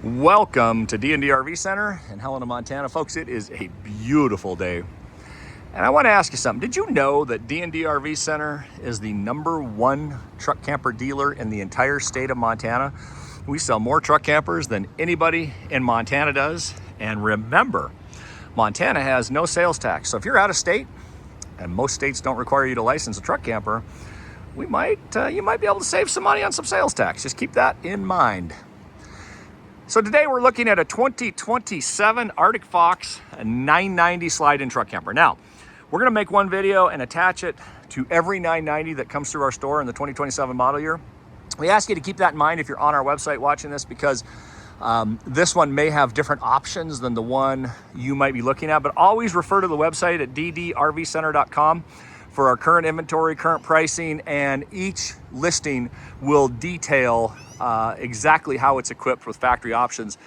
Welcome to D&D RV Center in Helena, Montana. Folks, it is a beautiful day. And I want to ask you something. Did you know that D&D RV Center is the #1 truck camper dealer in the entire state of Montana? We sell more truck campers than anybody in Montana does. And remember, Montana has no sales tax. So if you're out of state, and most states don't require you to license a truck camper, you might be able to save some money on some sales tax. Just keep that in mind. So today we're looking at a 2027 Arctic Fox 990 slide-in truck camper. Now, we're gonna make one video and attach it to every 990 that comes through our store in the 2027 model year. We ask you to keep that in mind if you're on our website watching this, because this one may have different options than the one you might be looking at, but always refer to the website at ddrvcenter.com for our current inventory, current pricing, and each listing will detail exactly how it's equipped with factory options,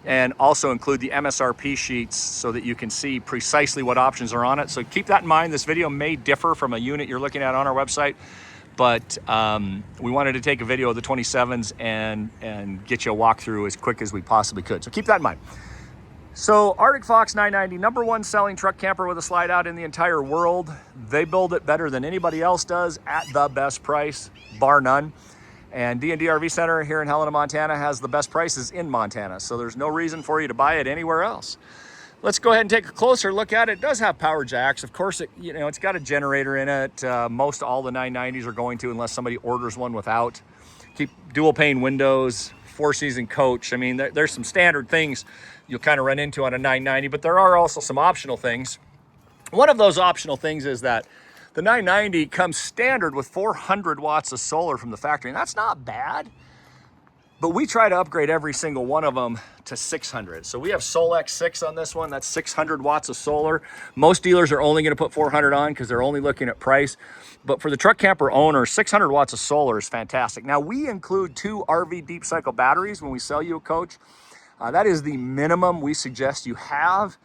and also include the MSRP sheets so that you can see precisely what options are on it. So keep that in mind. This video may differ from a unit you're looking at on our website, but we wanted to take a video of the 27s and get you a walkthrough as quick as we possibly could. So keep that in mind. So Arctic Fox 990, #1 selling truck camper with a slide out in the entire world. They build it better than anybody else does at the best price, bar none. And D&D RV Center here in Helena, Montana has the best prices in Montana. So there's no reason for you to buy it anywhere else. Let's go ahead and take a closer look at it. It does have power jacks. Of course, it's got a generator in it. Most all the 990s are going to, unless somebody orders one without. Keep dual pane windows, 4-season coach. I mean, there's some standard things you'll kind of run into on a 990, but there are also some optional things. One of those optional things is that the 990 comes standard with 400 watts of solar from the factory, and that's not bad. But we try to upgrade every single one of them to 600. So we have Solex 6 on this one. That's 600 watts of solar. Most dealers are only going to put 400 on because they're only looking at price. But for the truck camper owner, 600 watts of solar is fantastic. Now, we include 2 RV deep cycle batteries when we sell you a coach. That is the minimum we suggest you have.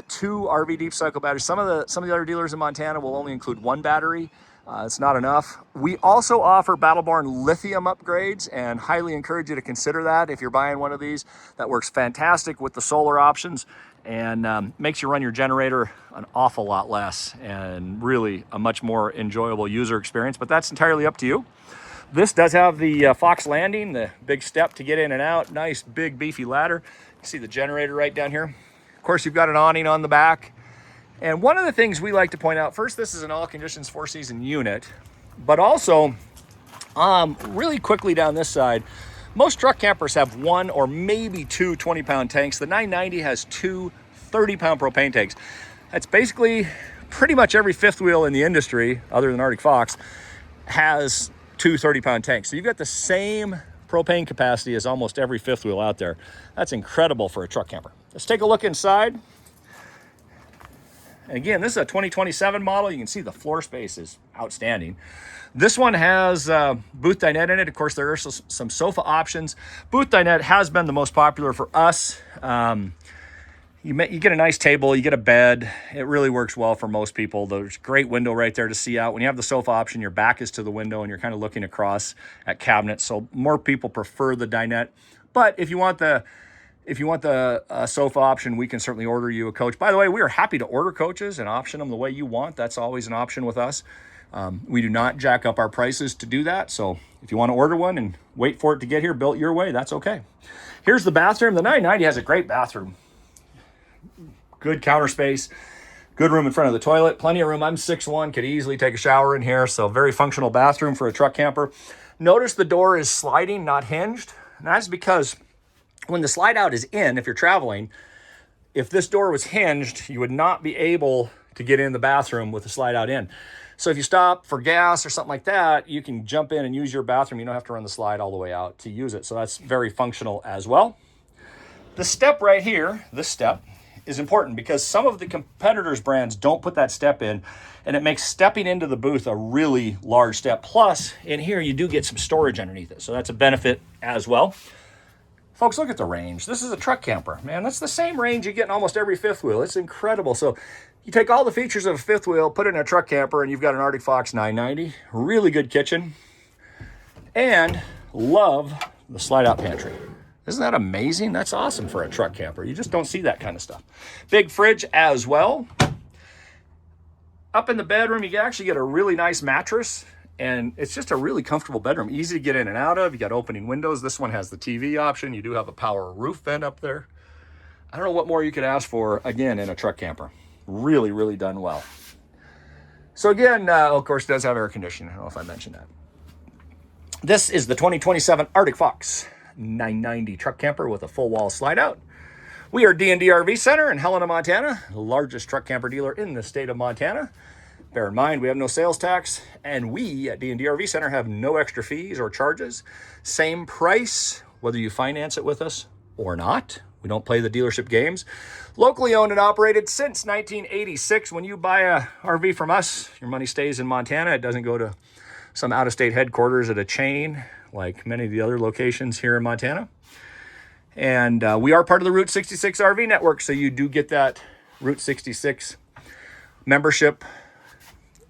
2 RV deep cycle batteries. Some of the other dealers in Montana will only include 1 battery. It's not enough. We also offer Battleborn lithium upgrades, and highly encourage you to consider that if you're buying one of these. That works fantastic with the solar options and makes you run your generator an awful lot less, and really a much more enjoyable user experience, but that's entirely up to you. This does have the Fox landing, the big step to get in and out. Nice big beefy ladder. You see the generator right down here. Of course, you've got an awning on the back. And one of the things we like to point out, first, this is an all conditions 4-season unit, but also really quickly down this side, most truck campers have 1 or maybe 2 20-pound tanks. The 990 has 2 30-pound propane tanks. That's basically pretty much every fifth wheel in the industry, other than Arctic Fox, has 2 30-pound tanks. So you've got the same propane capacity as almost every fifth wheel out there. That's incredible for a truck camper. Let's take a look inside. And again, this is a 2027 model. You can see the floor space is outstanding. This one has booth dinette in it. Of course, there are some sofa options. Booth dinette has been the most popular for us. You get a nice table, you get a bed. It really works well for most people. There's a great window right there to see out. When you have the sofa option, your back is to the window and you're kind of looking across at cabinets. So more people prefer the dinette. But if you want the sofa option, we can certainly order you a coach. By the way, we are happy to order coaches and option them the way you want. That's always an option with us. We do not jack up our prices to do that. So if you want to order one and wait for it to get here built your way, that's okay. Here's the bathroom. The 990 has a great bathroom. Good counter space, good room in front of the toilet, plenty of room. I'm 6'1", could easily take a shower in here. So very functional bathroom for a truck camper. Notice the door is sliding, not hinged. And that's because when the slide out is in, if you're traveling, if this door was hinged, you would not be able to get in the bathroom with the slide out in. So if you stop for gas or something like that, you can jump in and use your bathroom. You don't have to run the slide all the way out to use it. So that's very functional as well. The step right here, this step, is important because some of the competitors' brands don't put that step in, and it makes stepping into the booth a really large step. Plus, in here, you do get some storage underneath it. So that's a benefit as well. Folks, look at the range. This is a truck camper, man. That's the same range you get in almost every fifth wheel. It's incredible. So you take all the features of a fifth wheel, put it in a truck camper, and you've got an Arctic Fox 990. Really good kitchen. And love the slide-out pantry. Isn't that amazing? That's awesome for a truck camper. You just don't see that kind of stuff. Big fridge as well. Up in the bedroom, you actually get a really nice mattress, and it's just a really comfortable bedroom. Easy to get in and out of. You got opening windows. This one has the TV option. You do have a power roof vent up there. I don't know what more you could ask for, again, in a truck camper. Really, really done well. So again, of course, it does have air conditioning. I don't know if I mentioned that. This is the 2027 Arctic Fox 990 truck camper with a full wall slide out. We are D&D RV Center in Helena, Montana, the largest truck camper dealer in the state of Montana. Bear in mind, we have no sales tax, and we at D&D RV Center have no extra fees or charges. Same price, whether you finance it with us or not. We don't play the dealership games. Locally owned and operated since 1986. When you buy a RV from us, your money stays in Montana. It doesn't go to some out-of-state headquarters at a chain like many of the other locations here in Montana. And we are part of the Route 66 RV network, so you do get that Route 66 membership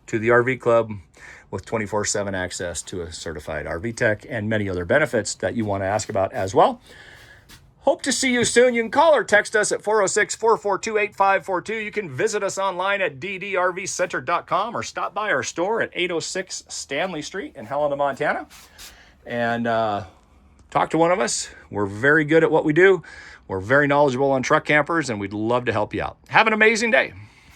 to the RV club with 24/7 access to a certified RV tech and many other benefits that you want to ask about as well. Hope to see you soon. You can call or text us at 406-442-8542. You can visit us online at ddrvcenter.com or stop by our store at 806 Stanley Street in Helena, Montana. And talk to one of us. We're very good at what we do. We're very knowledgeable on truck campers, and we'd love to help you out. Have an amazing day.